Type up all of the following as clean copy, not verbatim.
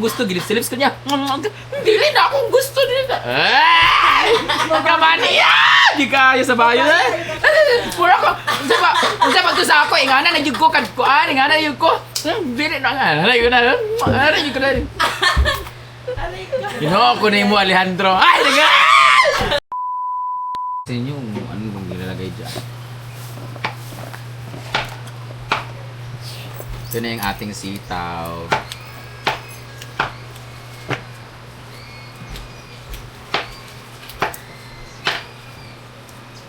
gusto gilip sa lips ko niya. Dili na akong gusto nila. Ay! Magkamaniya! Di kayo sa bayo na. Pura ko. Unsa pa to sa ako, ingana na jud ko kadkuan, ingana na jud ko. Dili na nga. Aray ko na. Aray ko na. Ginoo ko na mo Alejandro. Ay, naga! Sa inyo, ano bang nilalagay dyan? Ito na yung ating sitaw.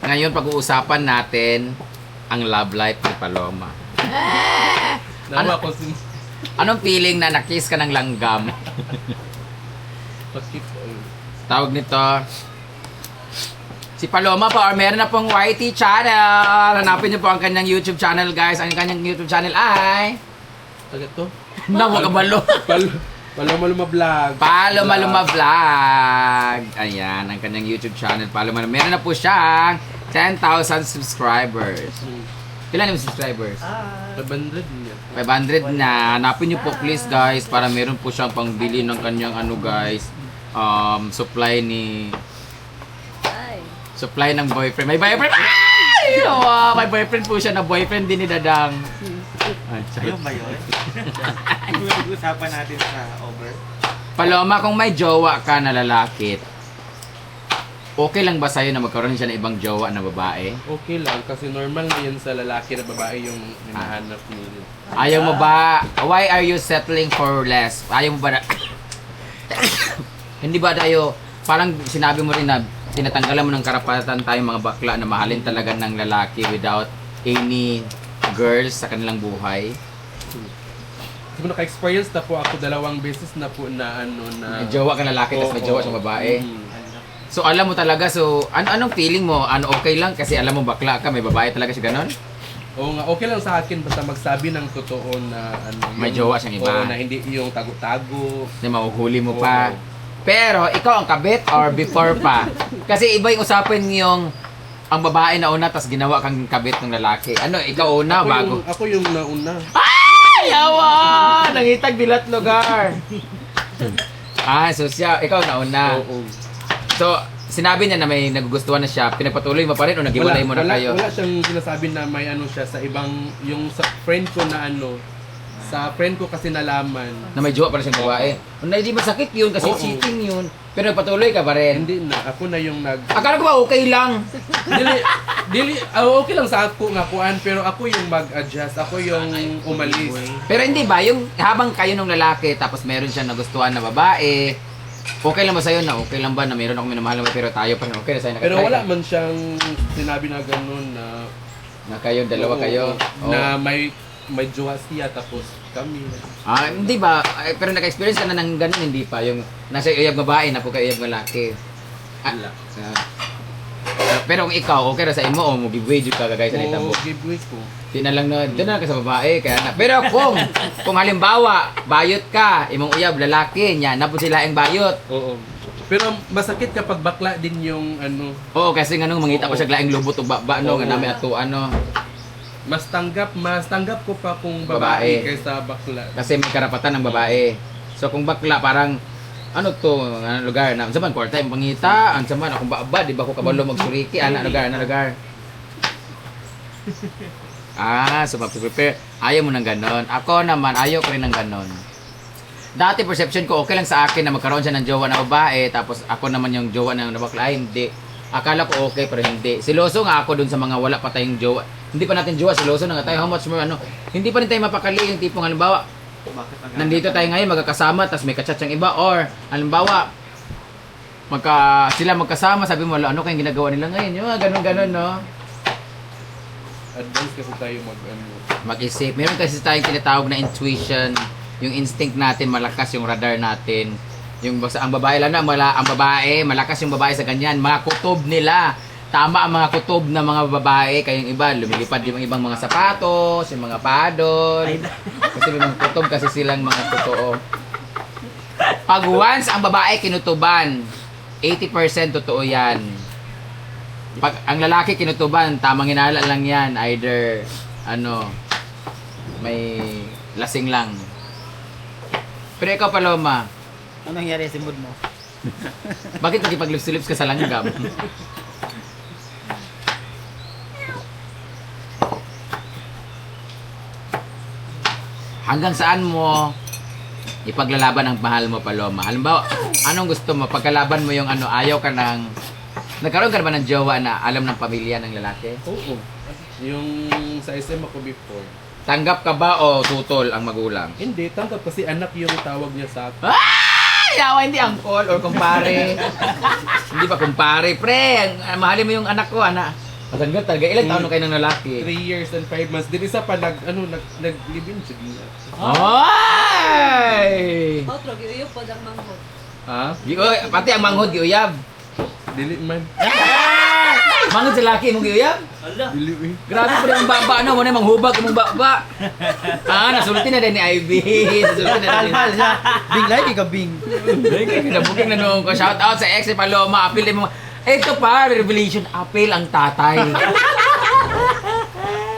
Ngayon, pag-uusapan natin ang love life ni Paloma. Anong feeling na nakiss ka ng langgam? Tawag nito, si Paloma po, or meron na pong YT channel. Hanapin niyo po ang kanyang YouTube channel, guys. Ang kanyang YouTube channel ay... Tagat to? Nawa kabalo. Paloma Luma Vlog. Paloma Luma Vlog. Ayan, ang kanyang YouTube channel. Paloma Luma. Meron na po siyang 10,000 subscribers. Kailan yung subscribers? 500 niya. 500 na. Hanapin niyo po please, guys, para meron po siyang pangbili ng kanyang ano, guys. Supply ng boyfriend. May boyfriend! Ay! Wow, may boyfriend po siya na boyfriend din ni Dadang. Ayun ba yun? Nag-usapan natin sa over. Paloma, kung may jowa ka na lalaki, okay lang ba sa'yo na magkaroon siya ng ibang jowa na babae? Okay lang, kasi normal na yun sa lalaki na babae yung hinahanap niya. Ayaw mo ba? Why are you settling for less? Ayaw mo ba na... Hindi ba tayo, parang sinabi mo rin na tinatanggalan mo ng karapatan tayong mga bakla na mahalin talaga ng lalaki without any girls sa kanilang buhay? Kasi naka-experience na po ako 2 beses na po na ano na... May jowa ka lalaki, tapos may jowa siyang babae. So alam mo talaga, so anong feeling mo? Ano okay lang kasi alam mo bakla ka, may babae talaga siya ganon? Oo nga, okay lang sa akin basta magsabi ng totoo na ano. May jowa siyang iba. Oo, na hindi yung tago-tago. Na mahuhuli mo pa. Pero ikaw ang kabit or before pa? Kasi iba yung usapin yung ang babae na una tapos ginawa kang kabit ng lalaki. Ano, ikaw una bago? Ako yung nauna. Ay, yawa! Nangitag dilat lugar. So siya, ikaw na una. Oo. So, sinabi niya na may nagugustuhan na siya, pinagpatuloy mo pa rin o naghiwalay mo na kayo? Wala siyang sinasabi na may ano siya sa ibang, yung sa friend ko na ano, sa friend ko kasi nalaman. Na may jowa pala siyang babae. Hindi masakit yun kasi cheating yun. Pero nagpatuloy ka pa rin. Hindi na, ako na yung Akala ko ba okay lang? Okay lang sa ako nga kuan, pero ako yung mag-adjust, ako yung umalis. Pero hindi ba, yung habang kayo ng lalaki tapos meron siyang nagustuhan na babae, okay lang ba sa'yo na okay lang ba na meron akong minamahal na pero tayo pa rin okay na sa'yo na Pero wala man siyang sinabi na gano'n na kayo, dalawa kayo. Na may jowa siya tapos kami. Hindi ba? Pero naka-experience ka na ng ganun, hindi pa? Yung nasa iyab babae na po kayo iyab lalaki. Wala. Pero kung ikaw, okay na sa imo o mag-giveaway ka kagaya sa litabo. Giveaway ko. Di na lang na, doon na ka sa babae. Kaya na. Pero kung halimbawa, bayot ka, imong uyab, lalaki, niya, na po sila ang bayot. Oo. Pero masakit kapag bakla din yung ano. Oo, kasi nga nung mangita ko siya laing lubot o ba, no, nga namin ato, ano. Mas tanggap ko pa kung babae kaysa bakla. Kasi may karapatan ng babae. So kung bakla, parang, ano to, ano lugar na, saman, kwarta yung pangita, ang saman, akong ba, di ba ko kabalo magsuriki, ana lugar. So mag-prepare. Ayaw mo ng ganon. Ako naman, ayaw ko rin ng ganon. Dati perception ko, okay lang sa akin na magkaroon siya ng jowa na babae, tapos ako naman yung jowa ng bakla. Ay, hindi. Akala ko okay, pero hindi. Siloso nga ako dun sa mga wala pa tayong jowa. Hindi pa natin jowa, siloso na nga tayo. How much more, ano, hindi pa rin tayo mapakali yung tipong, halimbawa, nandito tayo ngayon, magkakasama, tapos may kachat siyang iba, or, halimbawa, sila magkasama, sabi mo, ano kayong ginagawa nila ngayon? Yung ganun-ganun, no? Advance kasi tayo Mag-isip. Meron kasi tayong tinatawag na intuition, yung instinct natin, malakas yung radar natin. Yung ang babae lang na, ang babae, malakas yung babae sa ganyan. Mga kutob nila. Tama ang mga kutob na mga babae. Kayong iba, lumilipad yung ibang mga sapatos, yung mga padol. Kasi may mga kutob kasi silang mga totoo. Pag once ang babae kinutuban, 80% totoo yan. Pag ang lalaki kinutuban, tamang hinala lang yan. Either, may lasing lang. Pero ikaw, Paloma, Anong nangyari sa mood mo? bakit nakipag-lips-to-lips ka sa langgam? Hanggang saan mo ipaglalaban ang mahal mo, Paloma? Halimbawa, anong gusto mo? Pagkalaban mo yung ano, ayaw ka ng... Nagkaroon ka ba ng jowa na alam ng pamilya ng lalaki? Oo. Yung sa SM ako before. Tanggap ka ba o tutol ang magulang? Hindi, tanggap kasi anak yung tawag niya sa akin. Yawa, hindi uncle or kumpare. Hindi pa kumpare. Pre, mahalin mo yung anak ko, anak. Matanggal talaga. Ilang taon na kayo ng lalaki? 3 years and 5 months. Din isa pa nag-live-in siya. Ay! Outro, giuyo po ang manghod. Ha? Pati ang manghod, giuyab. Dili man. Manghod sa laki, mong giuyab? Dili eh. Grabe po yung baba, ano? Muna yung manghubag, yung baba. Nasulti na din ni Ivy. Nasulti na din. Kalmal siya. Bing like ikaw bing. Kinabuking na nung ko. Shout out sa ex ni Paloma. Apil mo. Ito pa, revelation. Apil ang tatay.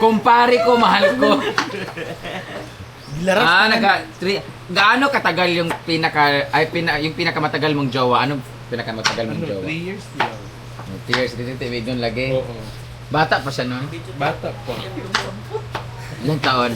Kumpare ko, mahal ko. Gilaras Gaano katagal yung yung pinakamatagal mong jowa? Anong pinakamatagal mong Ano, jowa? 3 years lang. 3 years, titibig doon lagi. Oo. Bata pa siya noon. Bata pa. Ilang taon?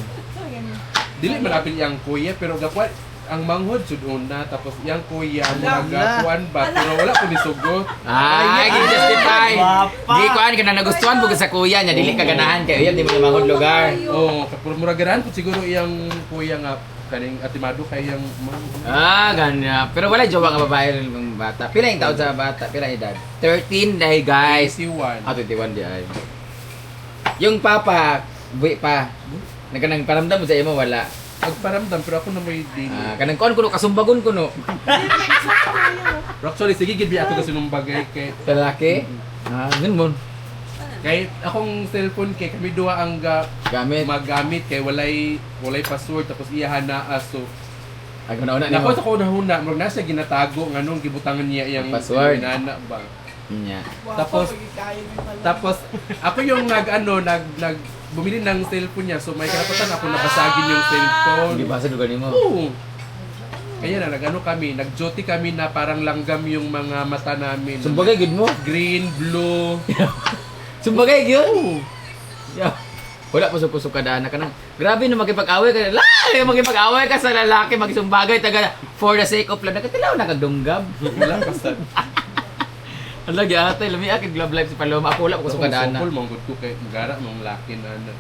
Dili malapit yang kuya pero gakwat ang manghod sud una tapos yang kuya Ala. magakuan ba pero wala ko nisugot. Ay, justify. Guwapa. Di ko ka na nagustuhan mo sa kuya niya, dili ka ganahan kay uyab di mo mahod lugar. Oo, kapag muragaran ko siguro iyang kuya nga kaning atimado kay yang manghod. Ganyan. Pero wala jowa nga babae ng bata. Pila yung taon sa bata? Pila edad? 13 dahil guys. 21. 21 di ay. Yung papa, buwi pa. Nagkanang paramdam mo sa imo wala. Nagparamdam pero ako na may dili. Kanang kuno kasumbagon kuno. Pero actually sige gid biya ato kasi nung bagay kay Sa lalaki. Ganun mo. kay akong cellphone kay kami duha ang Gamit. magamit kay walay password tapos iya na aso. Ay una ni Nako mo. sa ko nahuna, murag na siya ginatago nganong gibutangan niya yang Password. inana ba. Nya. Tapos ako yung bumili ng cellphone niya so may karapatan ako nabasagin yung cellphone. Hindi ba sa lugar nimo? Oo. Kaya na kami, nag-duty kami na parang langgam yung mga mata namin. Sumbagay gid mo. Green, blue. Sumbagay gyud. Yeah. Wala pa susuk kada anak ka nang. Grabe na makipag-away ka. Makipag-away ka sa lalaki, magsumbagay taga for the sake of love. Nakatilaw na kagdunggab. Wala pa sa... Ala gyatay lami akin love life si Paloma. Ako wala pa kusog kada anak. Sokol, manggod ko kay Magara, mong laki na anak.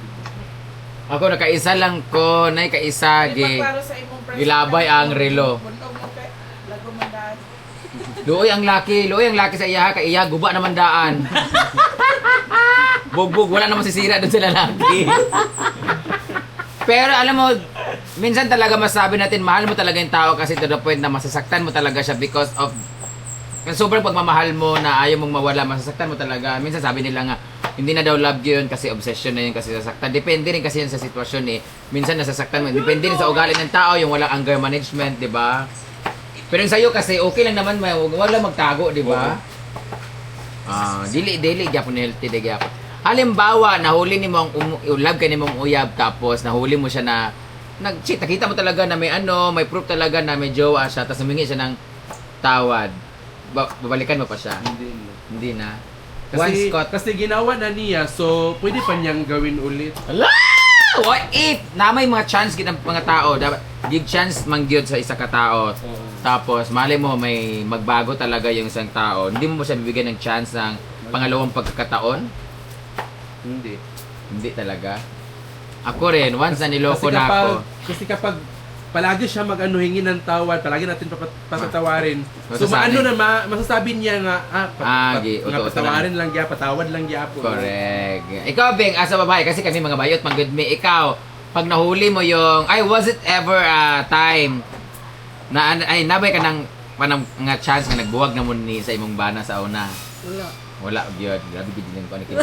Ako nakaisa lang ko, nay kaisa gilabay ang relo. Luoy ang laki sa iya kay iya guba naman daan. Bugbog wala naman sisira doon sa lalaki. Pero alam mo, minsan talaga masabi natin mahal mo talaga yung tao kasi to the point na masasaktan mo talaga siya because of sobrang pagmamahal mo na ayaw mong mawala, masasaktan mo talaga. Minsan sabi nila nga, hindi na daw love yun kasi obsession na yun kasi sasaktan. Depende rin kasi yun sa sitwasyon eh. Minsan nasasaktan mo. Depende rin sa ugali ng tao, yung walang anger management, di ba? Pero yung sa'yo kasi okay lang naman, wag lang magtago, di ba? Dili, gyapon healthy, di gyapon. Halimbawa, nahuli ni mo ang love ka ni mong uyab, tapos nahuli mo siya na nag-cheat. Nakita mo talaga na may may proof talaga na may jowa siya, tapos humingi siya ng tawad. Babalikan mo pa siya? Hindi na. Once caught. Kasi ginawa na niya, so pwede pa niyang gawin ulit. Ala! What if? Na may mga chance kita mga tao. Dapat give chance mangyod sa isa ka tao. Tapos mali mo may magbago talaga yung isang tao. Hindi mo siya bibigyan ng chance ng pangalawang pagkakataon? Hindi talaga. Ako rin, once na niloko na ako. Kasi kapag palagi siya hingi ng tawad, palagi natin papatawarin. So Masasanay. masasabi niya nga, patawarin lang niya, patawad lang niya po. Correct. Ikaw, Beng, as a babae, kasi kami mga bayot, mag-good me. Ikaw, pag nahuli mo yung, was it ever a time na, nabay ka ng nga chance nga nagbuwag na mo ni sa imong bana sa una? Wala, gyud. Grabe gid lang ko ani kini.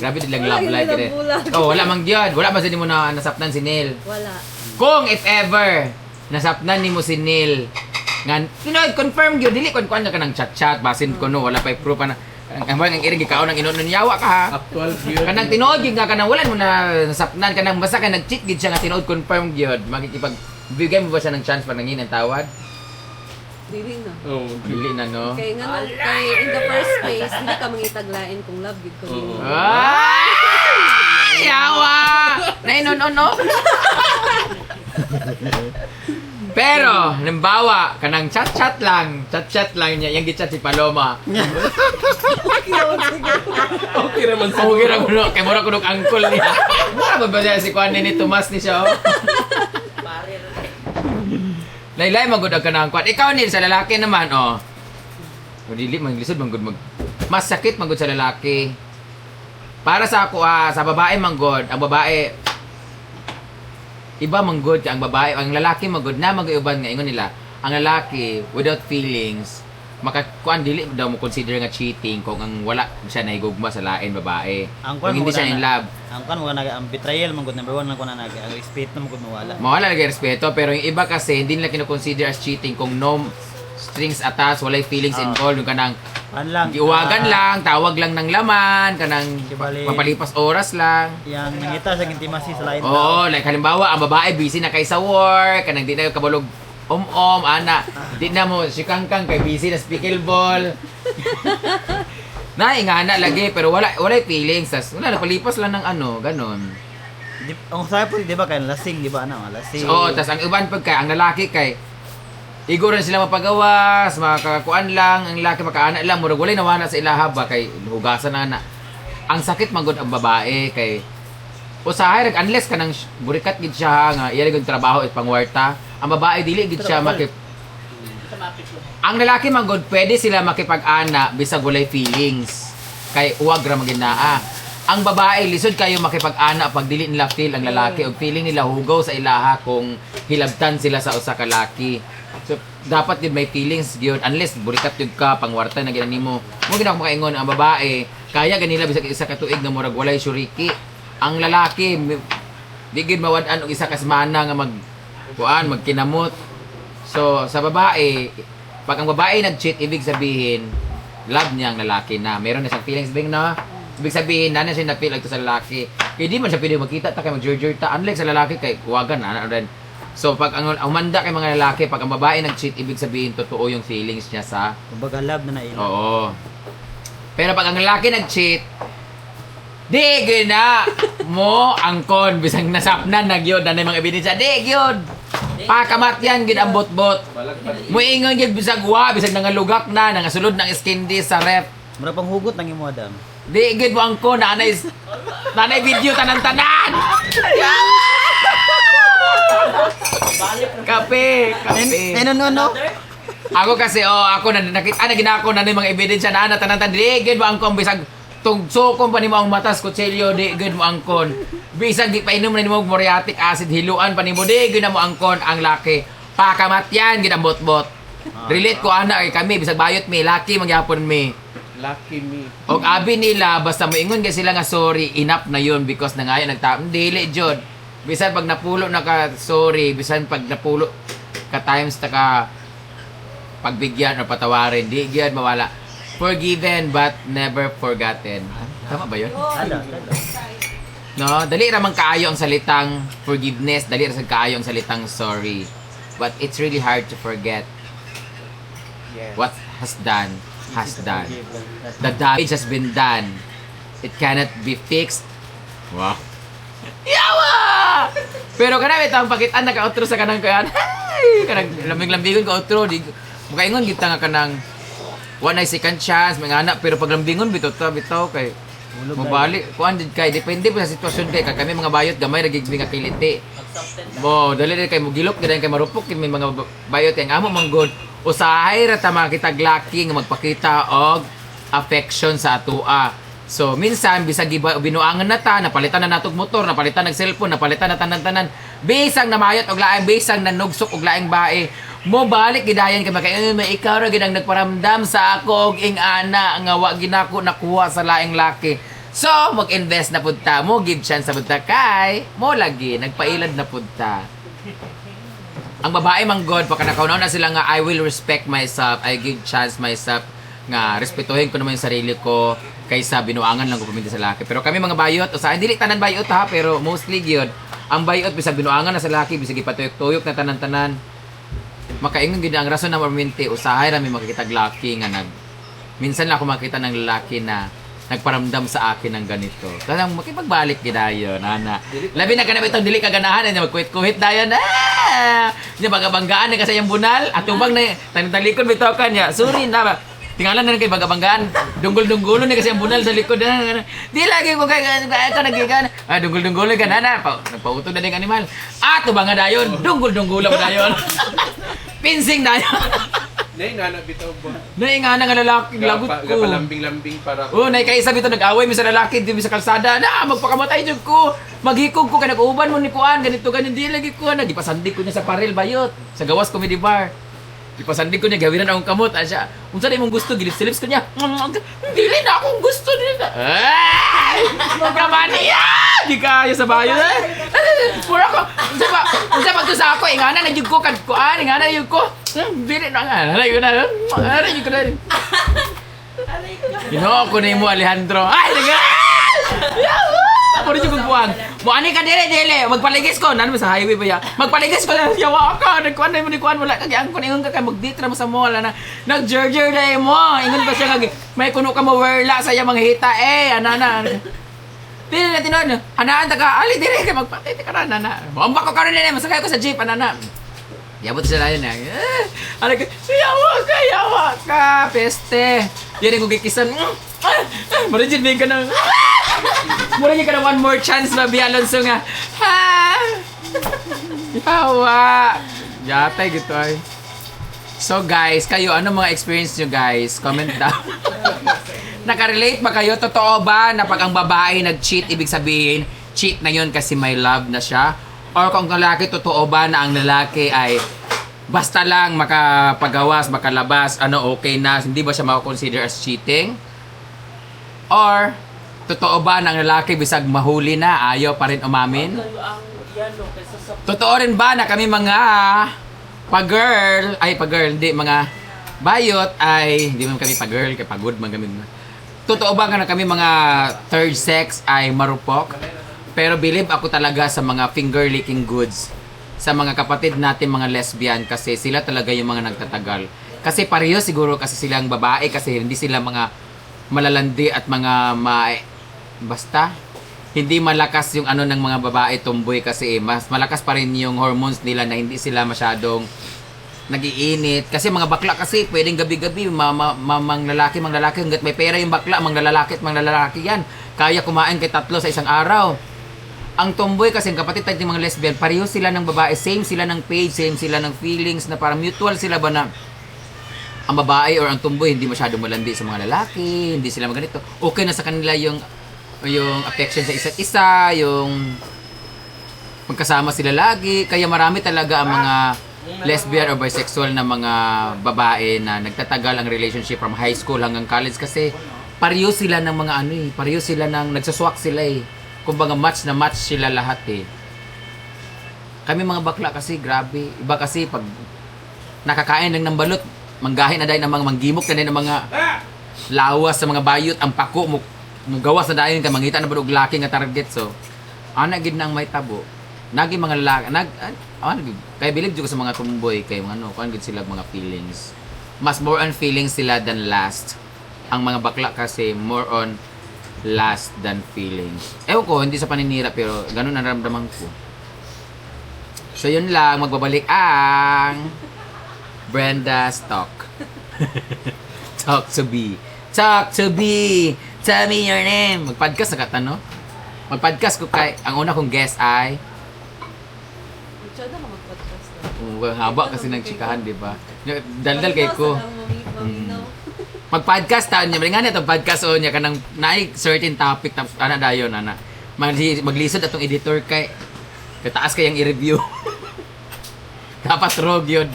Grabe din lang love life kini. Wala mang gyud. Wala man sa nimo na nasapnan si Neil. Wala. Kung if ever nasapnan nimo si Neil, nga confirm gyud dili kon kuan ka nang chat basin ko no wala pa proof na ang iring gikaon ng inon yawa ka ha. Actual gyud. Kanang tinuod gyud nga kanang wala mo na nasapnan kanang basta ka nag-cheat gid siya nga tinuod confirm gyud Bigyan mo ba siya ng chance pag nangin ang tawad? Dili na. Oh. Dili na, no? Kaya nga nung, kay in the first place, hindi ka mangitaglain kung love gid ko nimo. Ay! Yawa! Nainon-ono? Pero, halimbawa, kanang chat-chat lang niya, yung gichat si Paloma. Okay naman sa Okay ra kuno, kay mura kuno angkol niya. Mura ba siya si Juan ni Tomas ni siya, oh? Laylay magud ang kanang Juan. Ikaw ni sa lalaki naman, oh. O dili man lisod man gud mag mas sakit man gud sa lalaki. Para sa ako sa babae man gud, ang babae iba man gud ang babae, ang lalaki man gud na mag-uban nga ingon nila. Ang lalaki without feelings makakuan dili daw mo consider nga cheating kung ang wala siya nahigugma sa lain babae. Ang Kung kwan hindi mo siya in love. Ang kan mo ang betrayal man gud number 1 lang ko na ang respect na mo gud mawala. Mawala lagi respeto, pero yung iba kasi hindi nila kino-consider as cheating kung no strings attached, walay feelings involved, yung kanang Kan lang. iwagan lang, tawag lang ng laman, kanang Kibali. mapalipas oras lang. Yang nangita sa intimacy sa lain Oo, like halimbawa, ang babae busy na kay sa work, kanang di na kabalog ana, di na mo si Kangkang kay busy na sa pickleball. Naingana lagi, pero wala feelings, tas wala, napalipas lang ng ano, ganon. Ang sabi po di ba kay lasing di ba ano, lasing. Oo, tas ang iban pag kay, ang lalaki kay, igo rin sila mapagawas, makakuan lang, ang lalaki makaana lang, murag walay nawana sa ilaha ba, kay hugasan na. Ang sakit magod ang babae, kay, usahay, unless ka nang burikat gid siya, nga, iya rin trabaho at pangwarta, ang babae, dili gid siya ang lalaki magod, pwede sila makipag-ana, bisag walay feelings, kay uwag ra maginaa. Ang babae, lisod kayo makipag-ana pag dili nila feel ang lalaki, o feeling nila hugaw sa ilaha kung hilabtan sila sa usa ka laki. So, dapat yun may feelings yun. Unless, burikat yun ka, pangwarta na ginani mo. Mo ginako makaingon, ang babae, kaya ganila bisag isa ka tuig na murag walay suriki. Ang lalaki, di gid mawad-an og isa ka semana nga magkinamot. So, sa babae, pag ang babae nag-cheat, ibig sabihin, love niya ang lalaki na. Meron na siyang feelings bing na. Ibig sabihin, na siya na-feel ito sa lalaki. Kaya di man siya pwede magkita, ta kay mag-jur-jur ta. Unlike sa lalaki, kay kuwagan, rin. So, pag ang umanda kay mga lalaki, pag ang babae nag-cheat, ibig sabihin, totoo yung feelings niya sa... Kumbaga love na naila. Oo. Pero pag ang lalaki nag-cheat, di gina mo angkon, bisang nasapnan na gyud na mga ebidensya. Di gyud. Pakamat yan, gid ang bot-bot. Muingon gid bisag bisag nangalugak na, nangasulod ng skin sa ref. Mura pang hugot nang imo adam. Di gid mo angkon, nanay video tanan-tanan. Kape. No. Ako kasi, ako na nakita na ginako na mga ebidensya na tanan-tanan. Di gid mo angkon bisag tungsokon pa nimo ang matas kutsilyo, di gid mo angkon. Bisag di pa inom na nimo muriatic acid, hiluan pa nimo, di gid na mo angkon ang laki. Pakamatyan gid ang bot-bot. Relate ko ana kami bisag bayot mi, laki magyapon mi. Lucky me. Og abi nila basta moingon gyud sila nga sorry, enough na yun because nangayo dili jud. Bisan pag napulo na ka sorry, bisan pag napulo ka times ta ka pagbigyan o patawarin, di gyud mawala. Forgiven but never forgotten. Tama ba yun? Ada. No, dali ra man kaayo ang salitang forgiveness, dali ra sad kaayo ang salitang sorry. But it's really hard to forget Yes. what has done. The damage has been done. It cannot be fixed. Wow. Yawa! Pero kanami tang pakitaan naka-outro sa kanang kayan. Hey! Kanang lambing-lambingon ka outro. Makaingon kita nga kanang one night second chance, mga anak, pero pag lambingon bitaw kay mabalik kuan din kay depende po sa sitwasyon kay kami mga bayot gamay ra gid nga kiliti. Mo dali kay mugilok gid kay marupok kay may mga bayot yang amo manggod. Usahay ra ta makitag laki nga magpakita og affection sa atua. So minsan bisag binuangan na ta, napalitan na natog motor, napalitan nag cellphone, napalitan na tanan-tanan. Bisang namayot og laing, bisang nanugsok og laing bae. Mo balik gidayan kay makaingon may ikaw ra gid ang nagparamdam sa ako og ing-ana nga wa ginako nakuha sa laing laki. So mag-invest na pud ta, mo give chance sa pud ta kay mo lagi nagpailad na pud ta. Ang babae man god pagka nakaunaw na sila nga I will respect myself, I give chance myself nga respetuhin ko naman yung sarili ko. kaysa binuangan lang ko paminta sa laki. Pero kami mga bayot, usahay dili tanan bayot ha, pero mostly gyud ang bayot bisag binuangan na sa laki, bisag ipatuyok-tuyok na tanan-tanan. Makaingon gyud ang rason na paminti usahay ra mi makikitag laki nga minsan lang ako makita ng lalaki na nagparamdam sa akin ng ganito. Talagang makipagbalik gidayon, ana. Labi na kanami itong dili kaganahan, niya magkuhit-kuhit dayon. Niya bagabanggaan na kasi yung bunal, at tubang na talikod bitaw ka niya. Sorry na ba. Tingalan na kay bagabanggaan. Dunggol-dunggolon na kasi ang bunal sa likod. Di lagi ko kay nagigan. Dunggol-dunggolon ka na. Nagpautog na ding animal. Tubang nga dayon. Dunggol-dunggolon dayon. Pinsing dayon. Nay nga bitaw ba? Naingana nga lalaki, lagot ko. Gapalambing-lambing para Nay kaisa bito nag-away mi sa lalaki di mi sa kalsada. Magpakamatay jud ko. Maghikog ko kay nag-uban mo ni kuan ganito di lagi ko na gipasandig ko niya sa paril bayot sa gawas comedy bar. Gipasandig ko niya gawiran akong kamot asya. Unsa day mong gusto gilips-lips ko niya. Dili na akong gusto nila. Magamaniya! Di kayo sa bayo Pura ko. Unsa pa to sa ako ingana na jud ko kad kuan ingana jud ko. Dili na nga. Alay ko na. Alay ko na. Ginoo ko na mo Alejandro. Ay, nagal! Puro yung buwag. Mo ani ka dili. Magpaligis ko. Nano sa highway ba ya? Magpaligis ko na yawa ka. Nagkuan na mo ni kuan wala kag ang kun ingon ka kay magditra mo sa mall na. Nag-jerjer day mo. Ingon ba siya kag may kuno ka mo werla sa iya mga hita anana. Dili na tinon. Anaan taga ali dili ka magpatay ka na na. Bomba ko karon ni masakay ko sa jeep anana. Yabot sila yun Alay ka, yawa ka, peste. Yan yung gikisan. Marajin ka na. Marajin ka na one more chance na Alonso nga. Yawa. Yatay gitu ay. So guys, kayo, ano mga experience nyo guys? Comment down. Nakarelate ba kayo? Totoo ba na pag ang babae nag-cheat, ibig sabihin, cheat na yun kasi may love na siya? Or kung lalaki, totoo ba na ang lalaki ay basta lang makapagawas, makalabas, okay na, hindi ba siya makakonsider as cheating? Or, totoo ba na ang lalaki bisag mahuli na, ayaw pa rin umamin? Totoo rin ba na kami mga hindi, mga bayot ay, hindi man kami pag-girl, kaya pagod man kami. Totoo ba na kami mga third sex ay marupok? Pero believe ako talaga sa mga finger-licking goods. Sa mga kapatid natin mga lesbian kasi sila talaga yung mga nagtatagal. Kasi pareho siguro kasi silang babae kasi hindi sila mga malalandi at mga basta hindi malakas yung ng mga babae tomboy kasi mas malakas pa rin yung hormones nila na hindi sila masyadong nagiinit. Kasi mga bakla kasi pwedeng gabi-gabi mang lalaki hanggat may pera yung bakla, mang lalaki yan. Kaya kumain kay 3 sa isang araw. Ang tomboy kasi, kapatid tayo ng mga lesbian, pareho sila ng babae, same sila ng page, same sila ng feelings, na parang mutual sila ba na ang babae or ang tomboy hindi masyadong malandi sa mga lalaki, hindi sila maganito. Okay na sa kanila yung affection sa isa't isa, yung magkasama sila lagi. Kaya marami talaga ang mga lesbian or bisexual na mga babae na nagtatagal ang relationship from high school hanggang college kasi pareho sila ng mga pareho sila ng nagsaswak sila kumbaga match na match sila lahat Kami mga bakla kasi grabe. Iba kasi pag nakakain lang ng balot, manggahin na dahil ng mga manggimok na dahil ng mga lawas sa mga bayot, ang pako mo gawas na dahil ka mangita na balog laki nga target. So, gid nang may tabo. Nagi mga lalaki, kaya believe ko sa mga tumboy, kay kuan gid sila mga feelings. Mas more on feelings sila than last. Ang mga bakla kasi more on last than feelings. Ewan ko, hindi sa paninira pero ganun ang naramdaman ko. So yun lang, magbabalik ang Brenda's Talk. Talk to be. Talk to be. Tell me your name. Mag-podcast na katano. Mag-podcast ko kay, ang una kong guest ay Masyado ka mag-podcast haba kasi ng chikahan, di ba? Daldal kay ko. Mag-podcast taon niya. Nga niya itong podcast o niya kanang naay certain topic dayon maglisod atong editor kay taas kayang i-review. Dapat rog yun.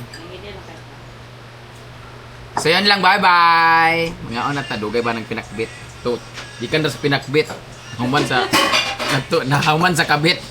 So yan lang, bye-bye. Mga tadugay ba ng pinakbit? Di ka na sa pinakbit. Nahuman sa kabit.